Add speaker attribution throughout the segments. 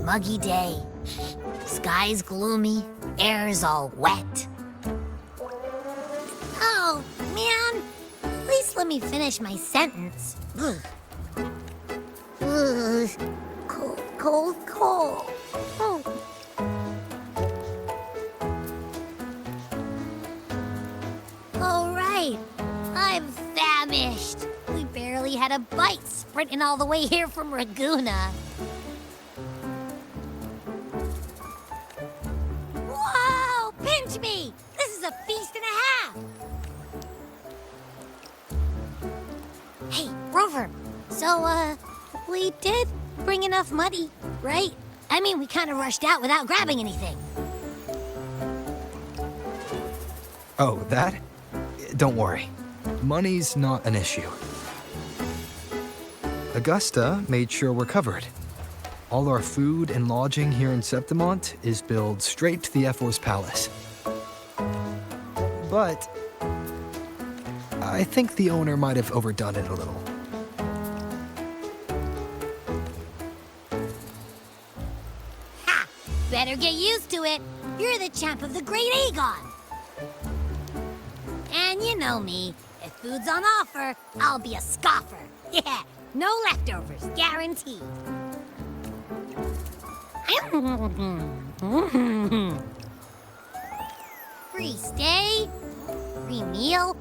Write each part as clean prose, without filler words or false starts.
Speaker 1: muggy day. Sky's gloomy, air's all wet. Oh, man. At least let me finish my sentence. Ugh. Ugh. Cold, cold, cold. Oh. All right. I'm famished. We barely had a bite sprinting all the way here from Ragusa. Whoa! Pinch me! This is a feast and a half! Hey, Rover. So, we did bring enough money, right? I mean, we kind of rushed out without grabbing anything.
Speaker 2: Oh, that? Don't worry. Money's not an issue. Augusta made sure we're covered. All our food and lodging here in Septimont is billed straight to the F4's palace. But I think the owner might have overdone it a little.
Speaker 1: Ha! Better get used to it. You're the champ of the Great Aegon. And you know me. If food's on offer, I'll be a scoffer. Yeah, no leftovers, guaranteed. Free stay, free meal.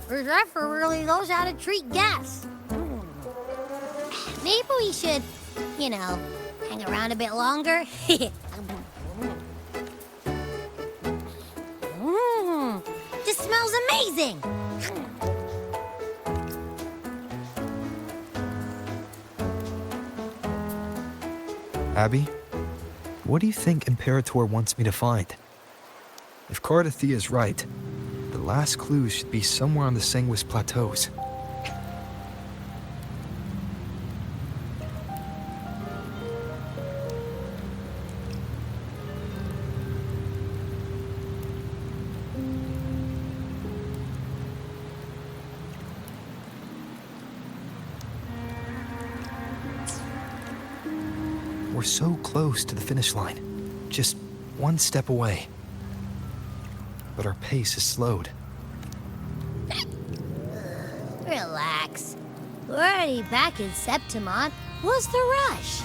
Speaker 1: This effort really knows how to treat guests. Maybe we should, you know, hang around a bit longer. This smells amazing.
Speaker 2: Abby, what do you think Imperator wants me to find? If Cardathea's right, the last clues should be somewhere on the Segue plateaus. We're so close to the finish line, just one step away. But our pace is slowed.
Speaker 1: Relax. We're already back in Septimont. What's the rush?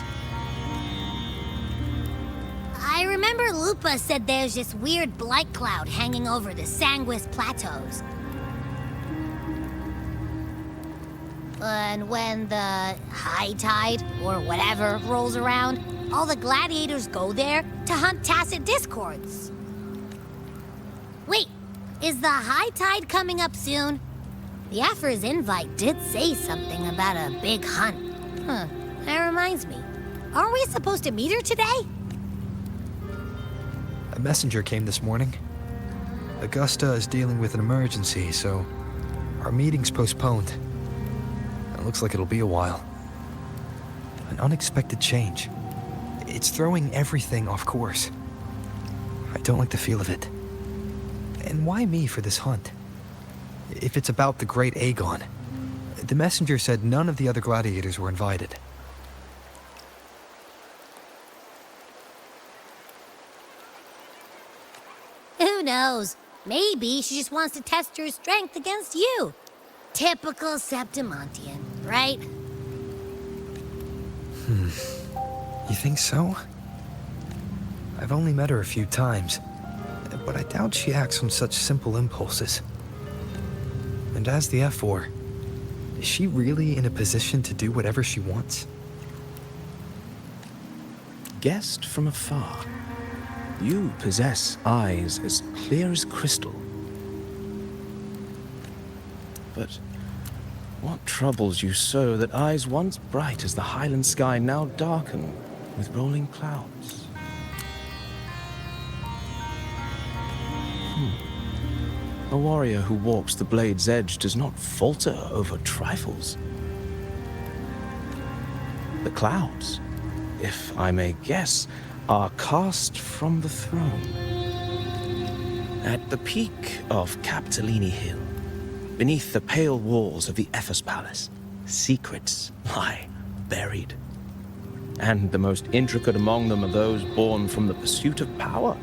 Speaker 1: I remember Lupa said there's this weird blight cloud hanging over the Segue plateaus. And when the high tide, or whatever, rolls around, all the gladiators go there to hunt tacit discords. Wait, is the high tide coming up soon? The Afra's invite did say something about a big hunt. Huh, that reminds me. Aren't we supposed to meet her today?
Speaker 2: A messenger came this morning. Augusta is dealing with an emergency, so our meeting's postponed. It looks like it'll be a while. An unexpected change. It's throwing everything off course. I don't like the feel of it. And why me for this hunt? If it's about the Great Aegon. The messenger said none of the other gladiators were invited.
Speaker 1: Who knows? Maybe she just wants to test her strength against you. Typical Septimontian, right?
Speaker 2: You think so? I've only met her a few times, but I doubt she acts on such simple impulses. And as the F4, is she really in a position to do whatever she wants?
Speaker 3: Guessed from afar, you possess eyes as clear as crystal. But what troubles you so that eyes once bright as the highland sky now darken with rolling clouds? A warrior who walks the blade's edge does not falter over trifles. The clouds, if I may guess, are cast from the throne. At the peak of Capitolini Hill, beneath the pale walls of the Ephes Palace, secrets lie buried. and the most intricate among them are those born from the pursuit of power.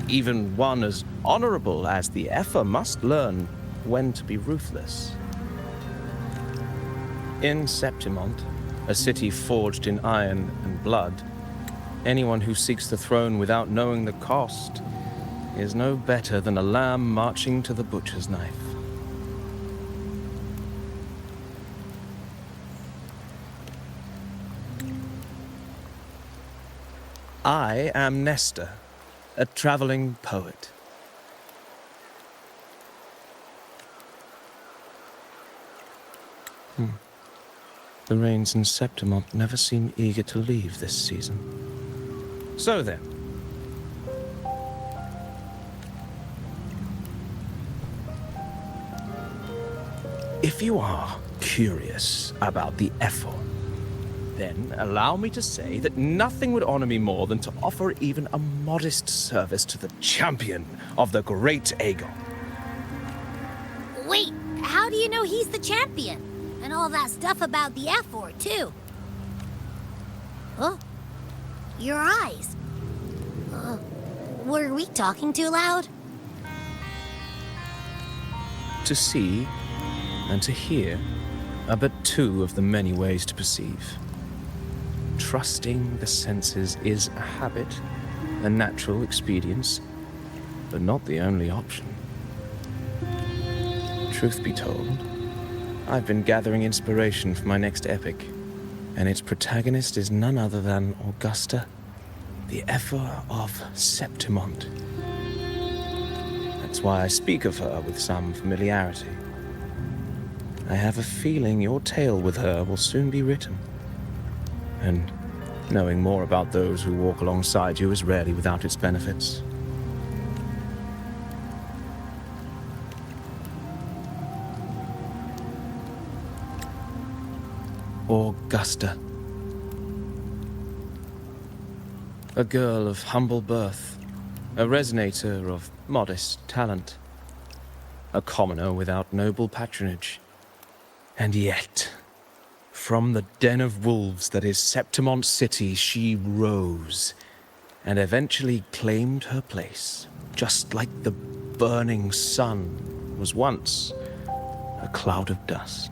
Speaker 3: Even one as honorable as the Effer must learn when to be ruthless. In Septimont, a city forged in iron and blood, anyone who seeks the throne without knowing the cost is no better than a lamb marching to the butcher's knife. I am Nestor, a traveling poet. The rains in Septimont never seem eager to leave this season. So then, if you are curious about the Effer, then allow me to say that nothing would honor me more than to offer even a modest service to the champion of the great Aegon.
Speaker 1: Wait, how do you know he's the champion? And all that stuff about the F-Word, too. Oh, your eyes. Were we talking too loud?
Speaker 3: To see and to hear are but two of the many ways to perceive. Trusting the senses is a habit, a natural expedience, but not the only option. Truth be told, I've been gathering inspiration for my next epic, and its protagonist is none other than Augusta, the Effer of Septimont. That's why I speak of her with some familiarity. I have a feeling your tale with her will soon be written. And knowing more about those who walk alongside you is rarely without its benefits. Augusta. A girl of humble birth, a resonator of modest talent, a commoner without noble patronage. And yet, from the den of wolves that is Septimont City, she rose and eventually claimed her place, just like the burning sun was once a cloud of dust.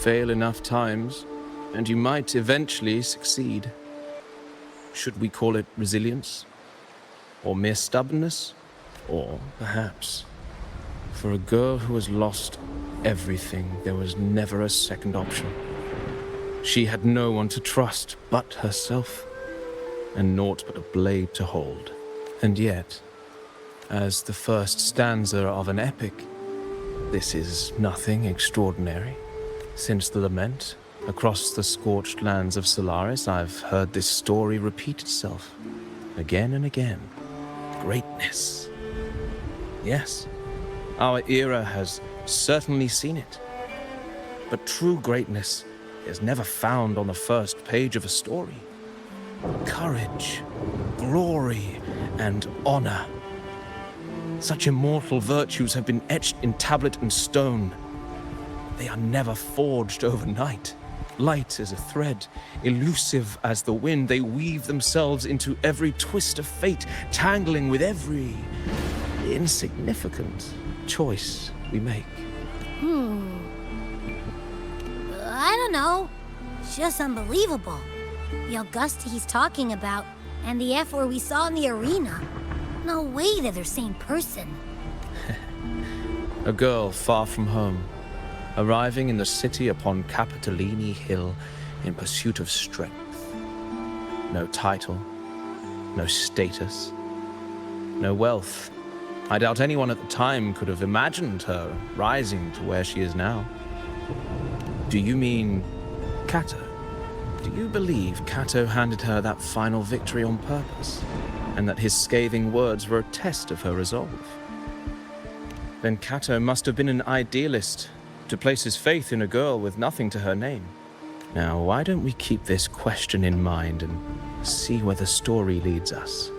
Speaker 3: fail enough times, and you might eventually succeed. Should we call it resilience? Or mere stubbornness? Or perhaps, for a girl who has lost everything, there was never a second option. She had no one to trust but herself, and naught but a blade to hold. And yet, as the first stanza of an epic, this is nothing extraordinary. Since the lament, across the scorched lands of Solaris, I've heard this story repeat itself, again and again. Greatness. Yes, our era has certainly seen it. But true greatness is never found on the first page of a story. Courage, glory, and honor. Such immortal virtues have been etched in tablet and stone. They are never forged overnight. Light as a thread, elusive as the wind, they weave themselves into every twist of fate, tangling with every insignificant choice we make.
Speaker 1: I don't know. It's just unbelievable. The Augusta he's talking about, and the F-word we saw in the arena. No way they're the same person.
Speaker 3: A girl far from home, arriving in the city upon Capitolini Hill in pursuit of strength. No title, no status, no wealth. I doubt anyone at the time could have imagined her rising to where she is now. Do you mean Kato? Do you believe Kato handed her that final victory on purpose, and that his scathing words were a test of her resolve? Then Kato must have been an idealist, to place his faith in a girl with nothing to her name. Now, why don't we keep this question in mind and see where the story leads us?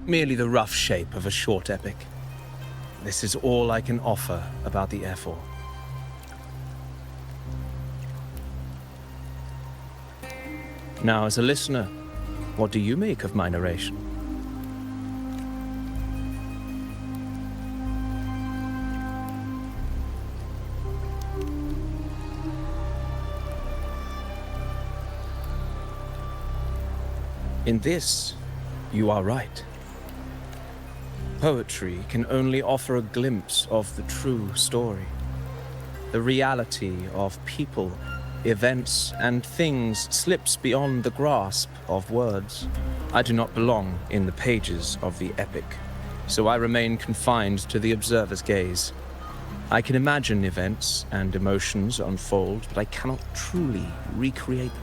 Speaker 3: merely the rough shape of a short epic. This is all I can offer about the F4. Now, as a listener, what do you make of my narration? In this, you are right. Poetry can only offer a glimpse of the true story, the reality of people, events, and things slips beyond the grasp of words. I do not belong in the pages of the epic, so I remain confined to the observer's gaze. I can imagine events and emotions unfold, but I cannot truly recreate them.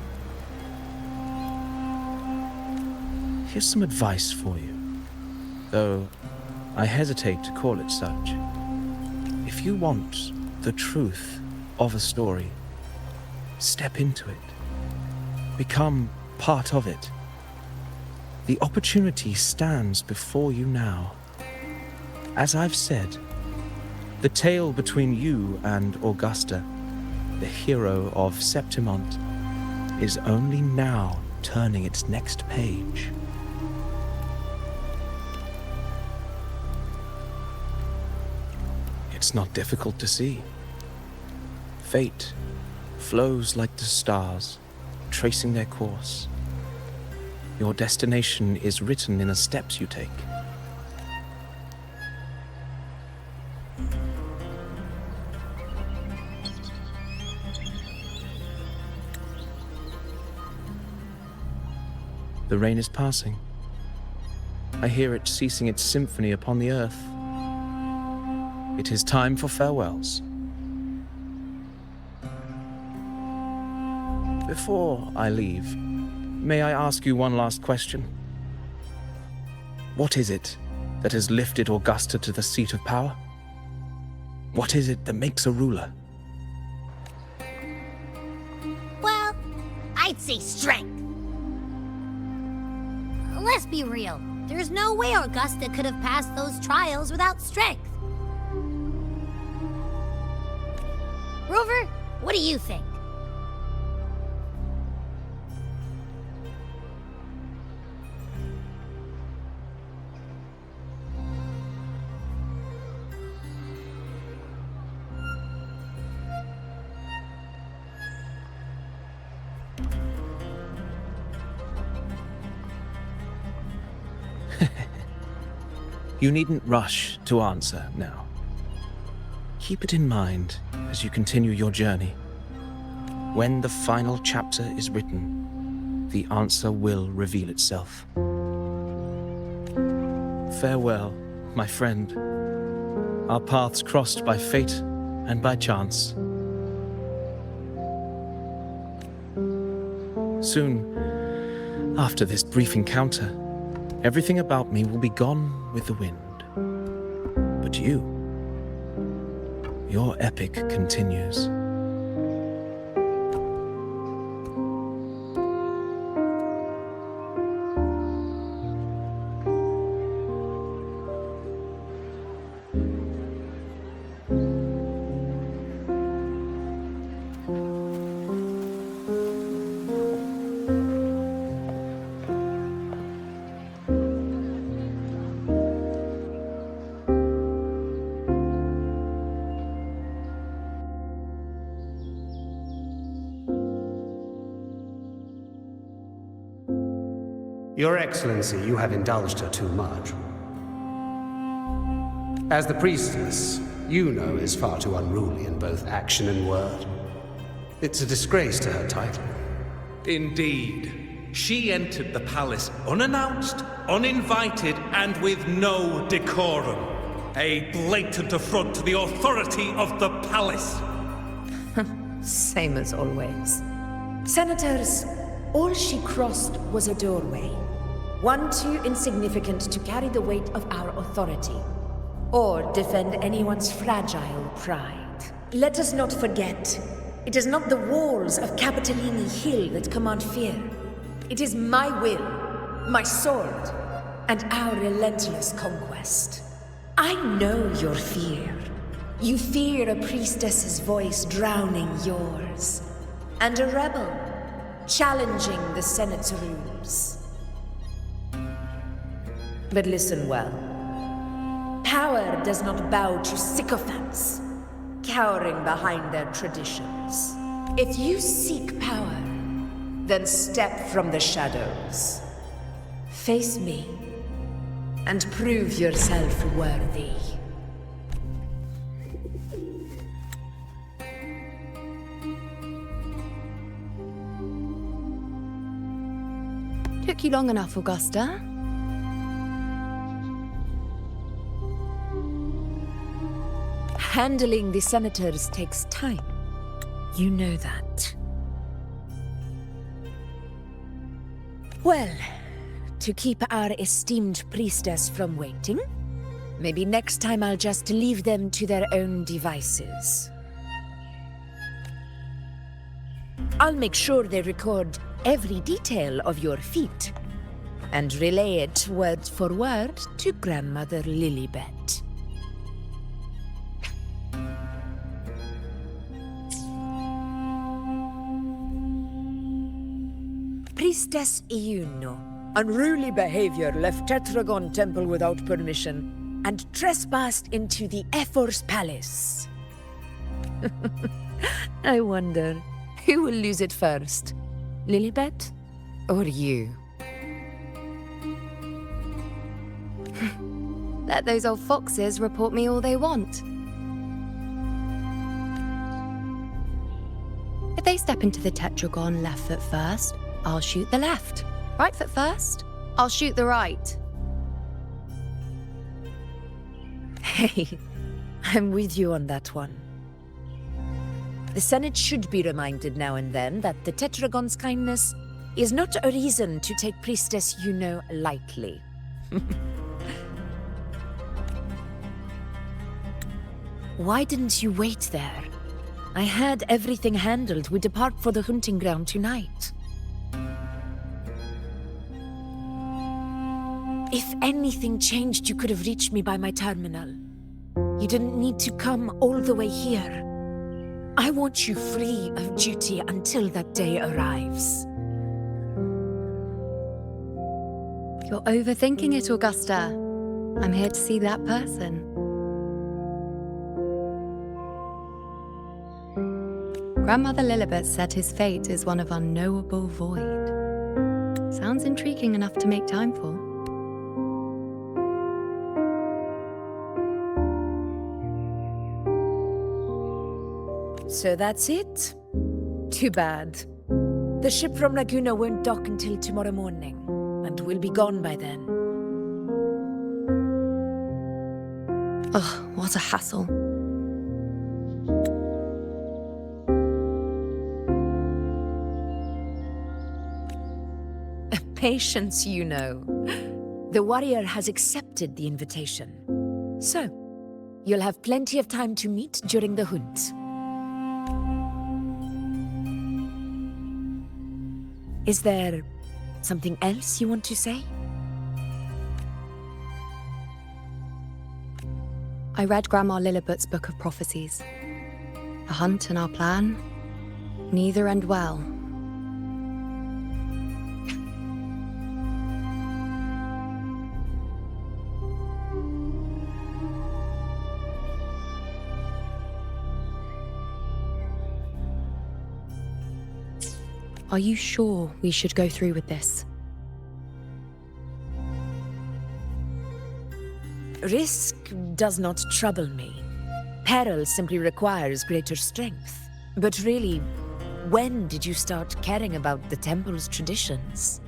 Speaker 3: Here's some advice for you, though I hesitate to call it such. If you want the truth of a story, step into it. Become part of it. The opportunity stands before you now. As I've said, the tale between you and Augusta, the hero of Septimont, is only now turning its next page. It's not difficult to see. Fate flows like the stars, tracing their course. Your destination is written in the steps you take. The rain is passing. I hear it ceasing its symphony upon the earth. It is time for farewells. Before I leave, may I ask you one last question? What is it that has lifted Augusta to the seat of power? What is it that makes a ruler?
Speaker 1: Well, I'd say strength. Let's be real. There's no way Augusta could have passed those trials without strength. Rover, what do you think?
Speaker 3: You needn't rush to answer now. Keep it in mind as you continue your journey. When the final chapter is written, the answer will reveal itself. Farewell, my friend. Our paths crossed by fate and by chance. Soon, after this brief encounter, everything about me will be gone with the wind. But you, your epic continues.
Speaker 4: Your Excellency, you have indulged her too much. As the priestess, you know is far too unruly in both action and word. It's a disgrace to her title.
Speaker 5: Indeed. She entered the palace unannounced, uninvited, and with no decorum. A blatant affront to the authority of the palace.
Speaker 6: Same as always. Senators, all she crossed was a doorway. One too insignificant to carry the weight of our authority, or defend anyone's fragile pride. Let us not forget, it is not the walls of Capitolini Hill that command fear. It is my will, my sword, and our relentless conquest. I know your fear. You fear a priestess's voice drowning yours, and a rebel challenging the Senate's rules. But listen well. Power does not bow to sycophants, cowering behind their traditions. If you seek power, then step from the shadows. Face me, and prove yourself worthy.
Speaker 7: Took you long enough, Augusta.
Speaker 6: Handling the senators takes time. You know that. Well, to keep our esteemed priestess from waiting, maybe next time I'll just leave them to their own devices. I'll make sure they record every detail of your feat and relay it word for word to Grandmother Lilibet. Priestess Iuno. Unruly behavior left Tetragon Temple without permission and trespassed into the Ephor's palace. I wonder, who will lose it first? Lilibet or you?
Speaker 7: Let those old foxes report me all they want. If they step into the Tetragon left foot first, I'll shoot the left. Right foot first, I'll shoot the right.
Speaker 6: Hey, I'm with you on that one. The Senate should be reminded now and then that the Tetragon's kindness is not a reason to take Priestess Yuno lightly. Why didn't you wait there? I had everything handled. We depart for the hunting ground tonight. If anything changed, you could have reached me by my terminal. You didn't need to come all the way here. I want you free of duty until that day arrives.
Speaker 7: You're overthinking it, Augusta. I'm here to see that person. Grandmother Lilibet said his fate is one of unknowable void. Sounds intriguing enough to make time for.
Speaker 6: So that's it? Too bad. The ship from Laguna won't dock until tomorrow morning, and we'll be gone by then.
Speaker 7: Ugh, what a hassle.
Speaker 6: Patience, you know. The warrior has accepted the invitation. So, you'll have plenty of time to meet during the hunt. Is there something else you want to say?
Speaker 7: I read Grandma Lilibet's Book of Prophecies. The hunt and our plan, neither end well. Are you sure we should go through with this?
Speaker 6: Risk does not trouble me. Peril simply requires greater strength. But really, when did you start caring about the temple's traditions?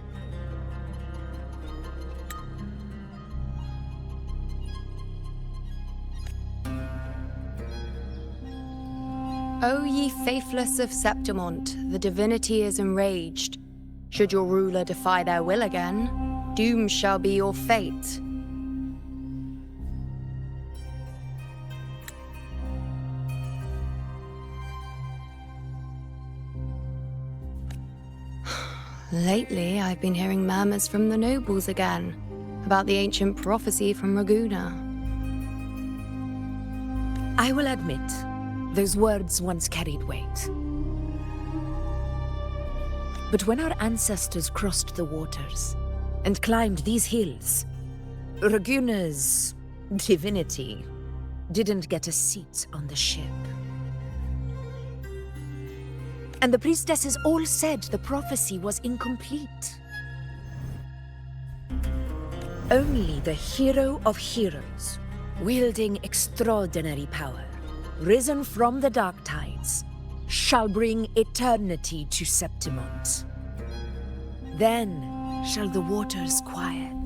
Speaker 7: O ye faithless of Septimont, the divinity is enraged. Should your ruler defy their will again, doom shall be your fate. Lately, I've been hearing murmurs from the nobles again. about the ancient prophecy from Raguna.
Speaker 6: I will admit, those words once carried weight. But when our ancestors crossed the waters and climbed these hills, Raguna's divinity didn't get a seat on the ship. And the priestesses all said the prophecy was incomplete. Only the hero of heroes, wielding extraordinary power, risen from the dark tides, shall bring eternity to Septimont. Then shall the waters quiet,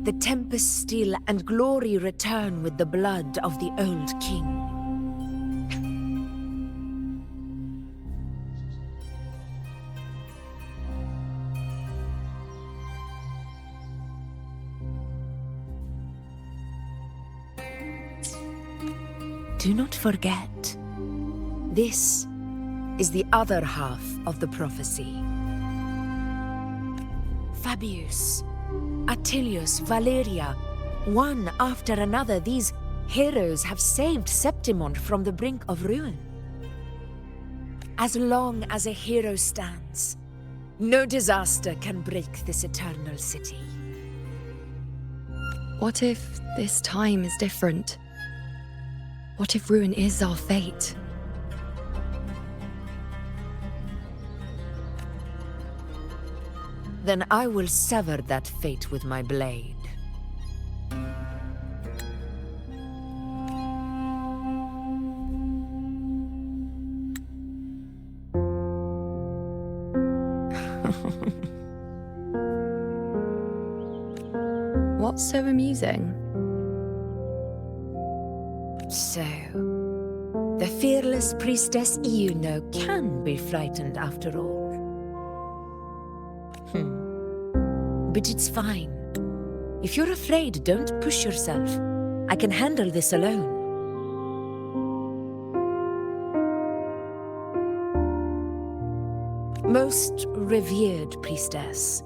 Speaker 6: the tempest still, and glory return with the blood of the old king. Do not forget, this is the other half of the prophecy. Fabius, Attilius, Valeria, one after another, these heroes have saved Septimont from the brink of ruin. As long as a hero stands, no disaster can break this eternal city.
Speaker 7: What if this time is different? What if ruin is our fate?
Speaker 6: Then I will sever that fate with my blade.
Speaker 7: What's so amusing?
Speaker 6: So, the fearless priestess Iuno can be frightened after all. But it's fine. If you're afraid, don't push yourself. I can handle this alone. Most revered priestess,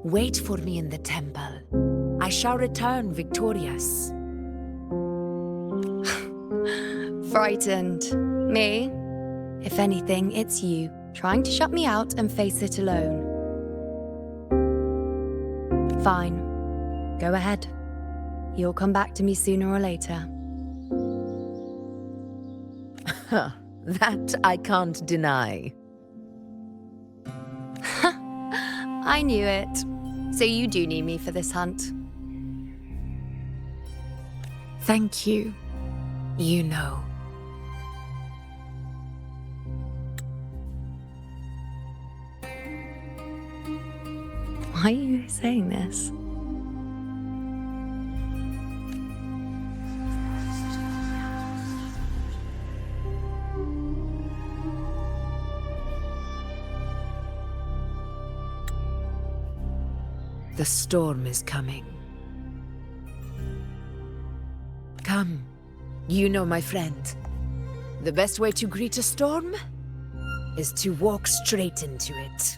Speaker 6: wait for me in the temple. I shall return victorious.
Speaker 7: Frightened. Me? If anything, it's you, trying to shut me out and face it alone. Fine. Go ahead. You'll come back to me sooner or later.
Speaker 6: That I can't deny.
Speaker 7: I knew it. So you do need me for this hunt.
Speaker 6: Thank you. You know.
Speaker 7: Why are you saying this?
Speaker 6: The storm is coming. Come, you know, my friend. The best way to greet a storm is to walk straight into it.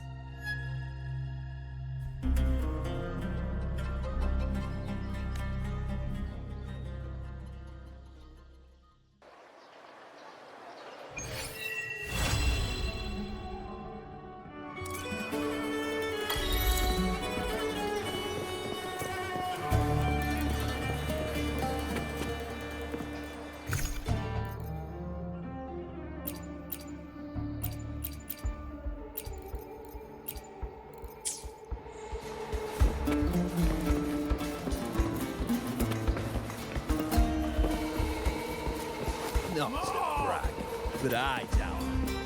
Speaker 8: Not to brag, but I doubt it.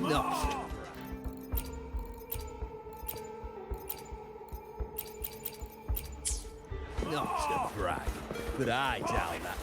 Speaker 8: Not to brag. Not to brag, but I doubt that.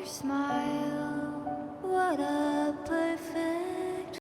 Speaker 9: smile.